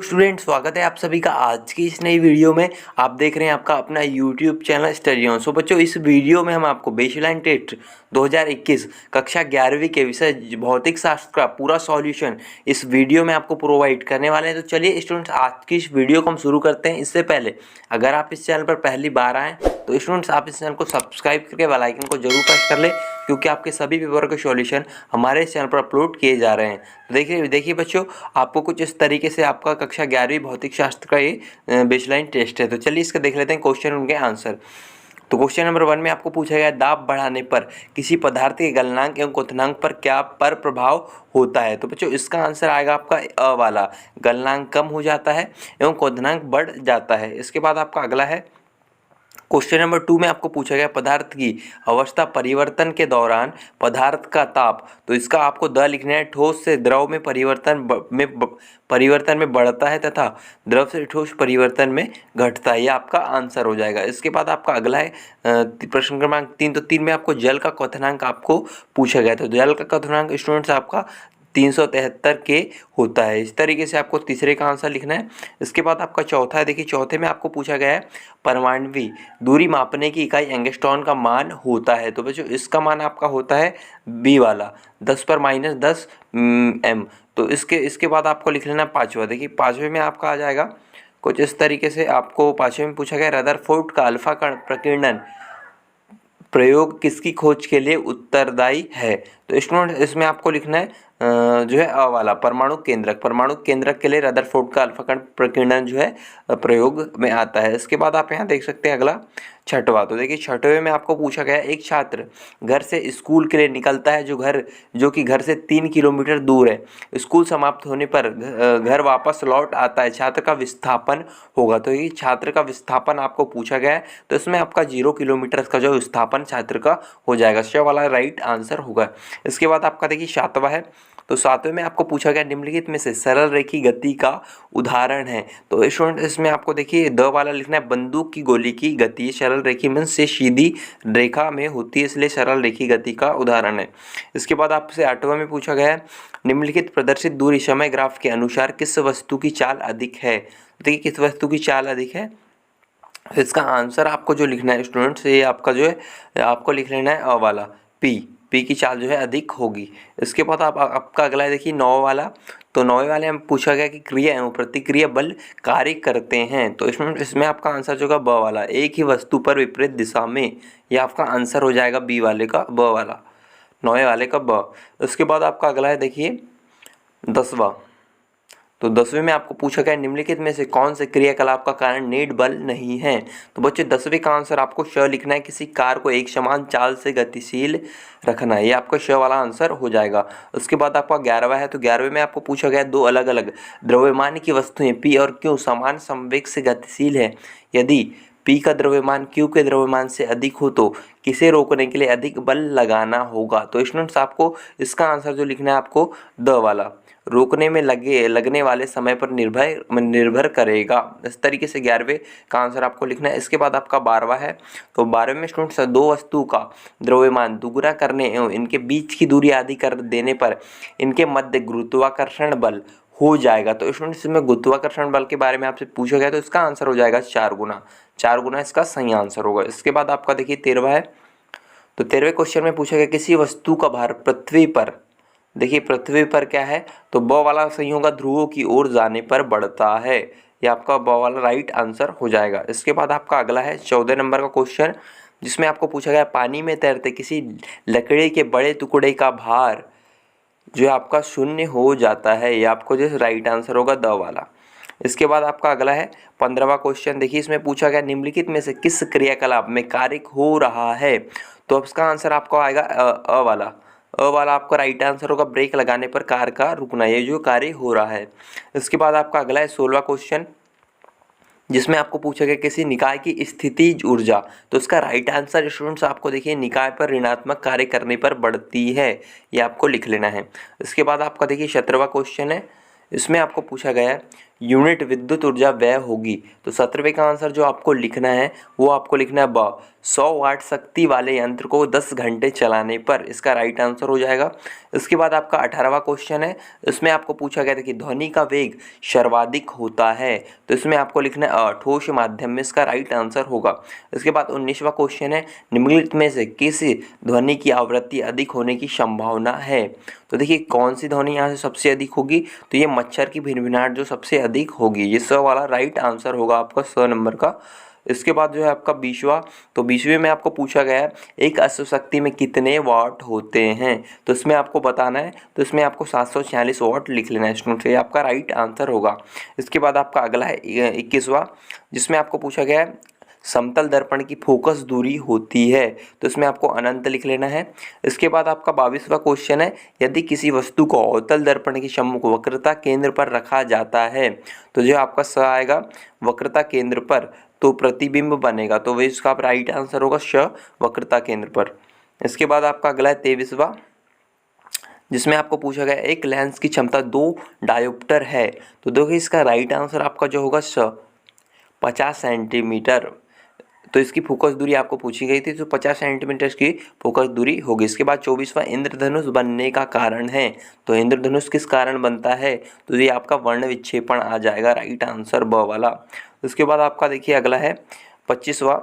Student, स्वागत है आप सभी का आज की इस नई वीडियो में। आप देख रहे हैं आपका अपना यूट्यूब चैनल स्टडी ऑन। सो बच्चों, इस वीडियो में हम आपको बेसलाइन टेस्ट 2021 कक्षा 11वीं के विषय भौतिक शास्त्र का पूरा सॉल्यूशन इस वीडियो में आपको प्रोवाइड करने वाले हैं। तो चलिए स्टूडेंट्स, आज की इस वीडियो को हम शुरू करते हैं। इससे पहले अगर आप इस चैनल पर पहली बार आएँ तो स्टूडेंट्स आप इस चैनल को सब्सक्राइब करके बेल आइकन को जरूर प्रेस कर ले, क्योंकि आपके सभी पेपर के सॉल्यूशन हमारे इस चैनल पर अपलोड किए जा रहे हैं। तो देखिए बच्चों, आपको कुछ इस तरीके से आपका कक्षा 11वीं भौतिक शास्त्र का ये बेसलाइन टेस्ट है। तो चलिए इसका देख लेते हैं क्वेश्चन, उनके आंसर। तो क्वेश्चन नंबर 1 में आपको पूछा गया, दाब बढ़ाने पर किसी पदार्थ के गलनांक एवं क्वथनांक पर क्या पर प्रभाव होता है। तो बच्चों इसका आंसर आएगा आपका अ वाला, गलनांक कम हो जाता है एवं क्वथनांक बढ़ जाता है। इसके बाद आपका अगला है क्वेश्चन नंबर 2 में आपको पूछा गया, पदार्थ की अवस्था परिवर्तन के दौरान पदार्थ का ताप। तो इसका आपको द लिखना है। ठोस से द्रव में परिवर्तन में बढ़ता है तथा द्रव से ठोस परिवर्तन में घटता है। ये आपका आंसर हो जाएगा। इसके बाद आपका अगला है प्रश्न क्रमांक 3। तो 3 में आपको जल का क्वथनांक आपको पूछा गया। तो जल का क्वथनांक स्टूडेंट्स आपका 373 के होता है। इस तरीके से आपको तीसरे का आंसर लिखना है। इसके बाद आपका चौथा है। देखिए चौथे में आपको पूछा गया है, परमाणुवी दूरी मापने की इकाई एंगस्ट्रॉन का मान होता है। तो बच्चों इसका मान आपका होता है बी वाला, 10 पर -10 एम। तो इसके बाद आपको लिख लेना पाँचवा। देखिए पाँचवें में आपका आ जाएगा कुछ इस तरीके से। आपको पाँचवें में पूछा गया, रदरफोर्ड का अल्फा कण प्रकीर्णन प्रयोग किसकी खोज के लिए उत्तरदायी है। तो स्टूडेंट इसमें आपको लिखना है जो है अ वाला, परमाणु केंद्रक के लिए रदरफोर्ड का अल्फा कण प्रकीर्णन जो है प्रयोग में आता है। इसके बाद आप यहाँ देख सकते हैं अगला छठवा। तो देखिए छठवें में आपको पूछा गया, एक छात्र घर से स्कूल के लिए निकलता है जो कि घर से 3 किलोमीटर दूर है। स्कूल समाप्त होने पर घर वापस लौट आता है। छात्र का विस्थापन होगा। तो ये छात्र का विस्थापन आपको पूछा गया है। तो इसमें आपका 0 किलोमीटर का जो विस्थापन छात्र का हो जाएगा। श वाला राइट आंसर होगा। इसके बाद आपका देखिए सातवां है। तो सातवें में आपको पूछा गया, निम्नलिखित में से सरल रेखी गति का उदाहरण है। तो स्टूडेंट इसमें आपको देखिए द वाला लिखना है, बंदूक की गोली की गति सरल रेखी में से सीधी रेखा में होती है, इसलिए सरल रेखी गति का उदाहरण है। इसके बाद आपसे आठवां में पूछा गया है, निम्नलिखित प्रदर्शित दूरी समय ग्राफ के अनुसार किस वस्तु की चाल अधिक है। देखिए किस वस्तु की चाल अधिक है, इसका आंसर आपको जो लिखना है स्टूडेंट्स, ये आपका जो है आपको लिख लेना है अ वाला, पी की चाल जो है अधिक होगी। इसके बाद आपका अगला है देखिए 9 वाला। तो 9 वाले में पूछा गया कि क्रिया एवं प्रतिक्रिया बल कार्य करते हैं। तो इसमें आपका आंसर जो होगा ब वाला, एक ही वस्तु पर विपरीत दिशा में। ये आपका आंसर हो जाएगा बी वाले का, ब वाला, 9 वाले का ब। उसके बाद आपका अगला है देखिए 10वां। तो 10वें में आपको पूछा गया, निम्नलिखित में से कौन से क्रियाकलाप का कारण नेट बल नहीं है। तो बच्चे 10वें का आंसर आपको श लिखना है, किसी कार को एक समान चाल से गतिशील रखना है। ये आपका श वाला आंसर हो जाएगा। उसके बाद आपका 11वां है। तो 11वें में आपको पूछा गया, दो अलग अलग द्रव्यमान की वस्तुएं P और Q समान संवेग से गतिशील है। यदि P का द्रव्यमान Q के द्रव्यमान से अधिक हो तो किसे रोकने के लिए अधिक बल लगाना होगा। तो स्टूडेंट्स आपको इसका आंसर जो लिखना है आपको द वाला, रोकने में लगने वाले समय पर निर्भर करेगा। इस तरीके से 11वें का आंसर आपको लिखना है। इसके बाद आपका 12वां है। तो 12वें में स्टूडेंट्स, दो वस्तु का द्रव्यमान दुगुना करने एवं इनके बीच की दूरी आधी कर देने पर इनके मध्य गुरुत्वाकर्षण बल हो जाएगा। तो स्टूडेंट्स इसमें गुरुत्वाकर्षण बल के बारे में आपसे पूछा गया, तो इसका आंसर हो जाएगा 4 गुना। 4 गुना इसका सही आंसर होगा। इसके बाद आपका देखिए 13वां है। तो 13वें क्वेश्चन में पूछा गया, किसी वस्तु का भार पृथ्वी पर, देखिए पृथ्वी पर क्या है, तो ब वाला सही होगा, ध्रुवों की ओर जाने पर बढ़ता है। ये आपका ब वाला राइट आंसर हो जाएगा। इसके बाद आपका अगला है 14 नंबर का क्वेश्चन, जिसमें आपको पूछा गया, पानी में तैरते किसी लकड़ी के बड़े टुकड़े का भार जो है आपका 0 हो जाता है। ये आपको जो राइट आंसर होगा द वाला। इसके बाद आपका अगला है 15वां क्वेश्चन। देखिए इसमें पूछा गया, निम्नलिखित में से किस क्रियाकलाप में कार्य हो रहा है। तो अब इसका आंसर आपको आएगा अ वाला। अ वाला आपका राइट आंसर होगा, ब्रेक लगाने पर कार का रुकना, ये जो कार्य हो रहा है। इसके बाद आपका अगला है 16वां क्वेश्चन, जिसमें आपको पूछा गया, किसी निकाय की स्थितिज ऊर्जा। तो इसका राइट आंसर स्टूडेंट्स आपको देखिए, निकाय पर ऋणात्मक कार्य करने पर बढ़ती है। ये आपको लिख लेना है। इसके बाद आपका देखिए 17वां क्वेश्चन है। इसमें आपको पूछा गया है यूनिट विद्युत ऊर्जा व्यय होगी। तो 17वें का आंसर जो आपको लिखना है वो आपको लिखना है ब। 100 वाट शक्ति वाले यंत्र को 10 घंटे चलाने पर, इसका राइट आंसर हो जाएगा। इसके बाद आपका 18वां क्वेश्चन है, इसमें आपको पूछा गया था कि ध्वनि का वेग सर्वाधिक होता है, तो इसमें आपको लिखना है अ, ठोस माध्यम में, इसका राइट आंसर होगा। इसके बाद 19वां क्वेश्चन है, निम्नलिखित में से किस ध्वनि की आवृत्ति अधिक होने की संभावना है। तो देखिए कौन सी ध्वनि यहाँ से सबसे अधिक होगी, तो ये मच्छर की भिनभिनाहट जो सबसे अधिक होगी, ये स वाला राइट आंसर होगा आपका स नंबर का। इसके बाद जो है आपका 20वां, तो 20वें में आपको पूछा गया है एक अश्वशक्ति में कितने वाट होते हैं, तो इसमें आपको बताना है, तो इसमें आपको 746 वाट लिख लेना है स्टूडेंट, ये आपका राइट आंसर होगा। इसके बाद आपका अगला है 21वां, जिसमें आपको पूछा गया है समतल दर्पण की फोकस दूरी होती है, तो इसमें आपको अनंत लिख लेना है। इसके बाद आपका 22वां क्वेश्चन है, यदि किसी वस्तु को अवतल दर्पण के सम्मुख वक्रता केंद्र पर रखा जाता है, तो जो आपका स आएगा वक्रता केंद्र पर, तो प्रतिबिंब बनेगा, तो वही इसका राइट आंसर होगा श वक्रता केंद्र पर। इसके बाद आपका अगला है 23वां, जिसमें आपको पूछा गया एक लेंस की क्षमता 2 डायोप्टर है, तो देखिए इसका राइट आंसर आपका जो होगा स 50 सेंटीमीटर, तो इसकी फोकस दूरी आपको पूछी गई थी, तो 50 सेंटीमीटर की फोकस दूरी होगी। इसके बाद 24वां इंद्रधनुष बनने का कारण है, तो इंद्रधनुष किस कारण बनता है, तो ये आपका वर्ण विक्षेपण आ जाएगा, राइट आंसर ब वाला। उसके बाद आपका देखिए अगला है 25वां,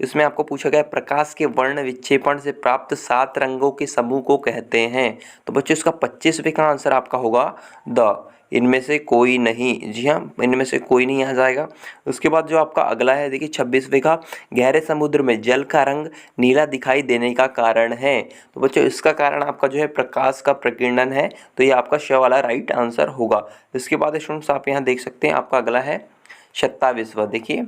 इसमें आपको पूछा गया प्रकाश के वर्ण विक्षेपण से प्राप्त 7 रंगों के समूह को कहते हैं, तो बच्चों इसका 25वें का आंसर आपका होगा द, इनमें से कोई नहीं, जी हाँ इनमें से कोई नहीं आ जाएगा। उसके बाद जो आपका अगला है देखिए 26वें का, गहरे समुद्र में जल का रंग नीला दिखाई देने का कारण है, तो बच्चों इसका कारण आपका जो है प्रकाश का प्रकीर्णन है, तो ये आपका श वाला राइट आंसर होगा। इसके बाद स्टूडेंट्स आप यहाँ देख सकते हैं आपका अगला है 27वां, देखिए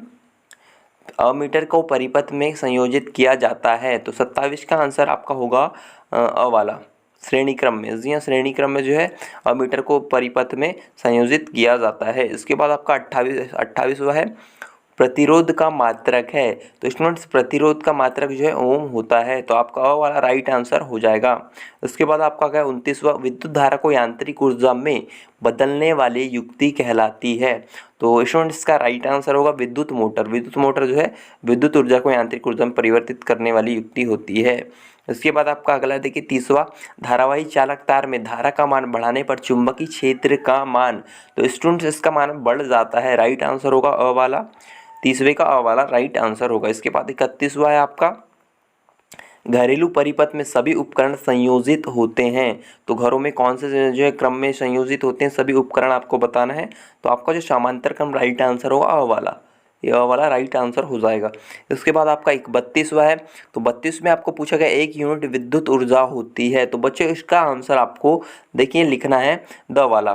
अमीटर को परिपथ में संयोजित किया जाता है, तो 27 का आंसर आपका होगा अ वाला, श्रेणी क्रम में, जी हाँ श्रेणी क्रम में जो है अमीटर को परिपथ में संयोजित किया जाता है। इसके बाद आपका 28वां है, प्रतिरोध का मात्रक है, तो स्टूडेंट्स प्रतिरोध का मात्रक जो है ओम होता है, तो आपका अ वाला राइट आंसर हो जाएगा। उसके बाद आपका क्या 29वां, विद्युत धारा को यांत्रिक ऊर्जा में बदलने वाली युक्ति कहलाती है, तो स्टूडेंट्स इसका राइट आंसर होगा विद्युत मोटर। विद्युत मोटर जो है विद्युत ऊर्जा को यांत्रिक ऊर्जा में परिवर्तित करने वाली युक्ति होती है। इसके बाद आपका अगला देखिए 30वां, धारावाही चालक तार में धारा का मान बढ़ाने पर चुंबकीय क्षेत्र का मान, तो स्टूडेंट्स इसका मान बढ़ जाता है, राइट आंसर होगा अ वाला, 30वें का अ वाला राइट आंसर होगा। इसके बाद 31वां है आपका, घरेलू परिपथ में सभी उपकरण संयोजित होते हैं, तो घरों में कौन से जो है क्रम में संयोजित होते हैं सभी उपकरण आपको बताना है, तो आपका जो समांतर क्रम राइट आंसर होगा अ वाला, ये अ वाला राइट आंसर हो जाएगा। इसके बाद आपका 32वां है, तो 32 में आपको पूछा गया 1 यूनिट विद्युत ऊर्जा होती है, तो बच्चों इसका आंसर आपको देखिए लिखना है द वाला,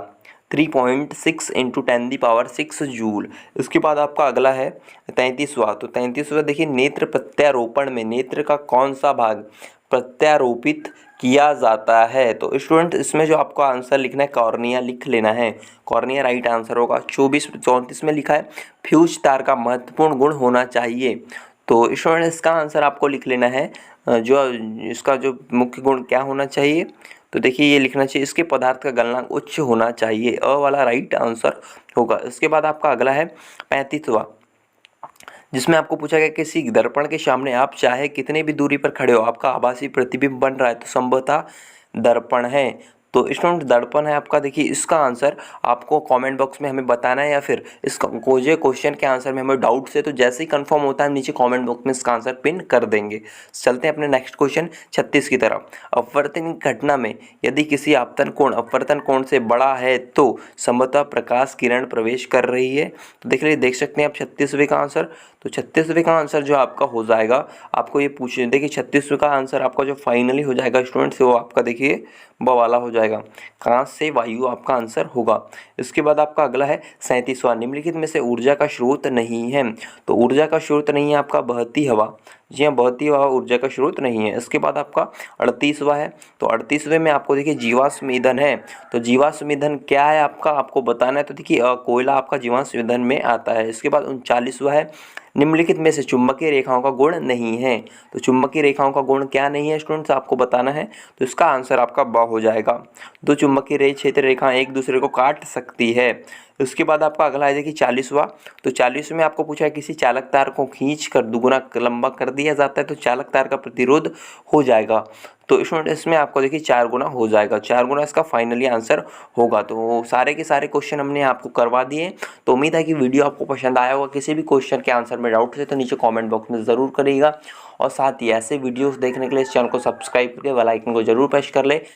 3.6 इंटू 10⁶ जूल। उसके बाद आपका अगला है 33वां, तो 33वां देखिए नेत्र प्रत्यारोपण में नेत्र का कौन सा भाग प्रत्यारोपित किया जाता है, तो स्टूडेंट इसमें जो आपको आंसर लिखना है कॉर्निया लिख लेना है, कॉर्निया राइट आंसर होगा। 34 में लिखा है फ्यूज तार का महत्वपूर्ण गुण होना चाहिए, तो स्टूडेंट इसका आंसर आपको लिख लेना है जो इसका जो मुख्य गुण क्या होना चाहिए, तो देखिए ये लिखना चाहिए इसके पदार्थ का गलनांक उच्च होना चाहिए, अ वाला राइट आंसर होगा। इसके बाद आपका अगला है 35वां, जिसमें आपको पूछा गया किसी दर्पण के सामने आप चाहे कितने भी दूरी पर खड़े हो आपका आभासी प्रतिबिंब बन रहा है, तो संभवतः दर्पण है, तो स्टूडेंट दर्पण है आपका। देखिए इसका आंसर आपको कमेंट बॉक्स में हमें बताना है, या फिर इस क्वेश्चन के आंसर में हमें डाउट्स है तो जैसे ही कंफर्म होता है हम नीचे कमेंट बॉक्स में इसका आंसर पिन कर देंगे। चलते हैं अपने नेक्स्ट क्वेश्चन 36 की तरफ। अपवर्तन घटना में यदि किसी आपतन कोण अपवर्तन कोण से बड़ा है तो संभवतः प्रकाश किरण प्रवेश कर रही है, तो देख सकते हैं आप 36वें का आंसर, तो 36वें का आंसर जो आपका हो जाएगा, आपको ये पूछ देखिए 36वें का आंसर आपका जो फाइनली हो जाएगा स्टूडेंट्स वो आपका देखिए ब वाला हो जाएगा, कांच से वायु आपका आंसर होगा। इसके बाद आपका अगला है 37वां, निम्नलिखित में से ऊर्जा का स्रोत नहीं है, तो ऊर्जा का स्रोत नहीं है आपका बहती हवा, जी हाँ बहती हवा ऊर्जा का स्रोत नहीं है। इसके बाद आपका 38वां है, तो 38वें में आपको देखिए जीवाश्म ईंधन है, तो जीवाश्म ईंधन क्या है आपका आपको बताना है, तो देखिए कोयला आपका जीवाश्म ईंधन में आता है। इसके बाद 39वां है, निम्नलिखित में से चुंबकीय रेखाओं का गुण नहीं है, तो चुंबकीय रेखाओं का गुण क्या नहीं है स्टूडेंट्स आपको बताना है, तो इसका आंसर आपका ब हो जाएगा। दो चुंबकीय क्षेत्र रेखाएं एक दूसरे को काट सकती है, उसके बाद आपका अगला है देखिए 40वां। तो 40 में आपको पूछा है किसी चालक तार को खींच कर दुगुना लंबा कर दिया जाता है तो चालक तार का प्रतिरोध हो जाएगा। तो स्टूडेंट इसमें आपको देखिए 4 गुना हो जाएगा, 4 गुना इसका फाइनली आंसर होगा। तो सारे के सारे क्वेश्चन हमने आपको करवा दिए। तो उम्मीद है कि वीडियो आपको पसंद आया होगा। किसी भी क्वेश्चन के आंसर में डाउट है तो नीचे कमेंट बॉक्स में ज़रूर करिएगा और साथ ही ऐसे वीडियोस देखने के लिए इस चैनल को सब्सक्राइब करके बेल आइकन को जरूर प्रेस कर ले।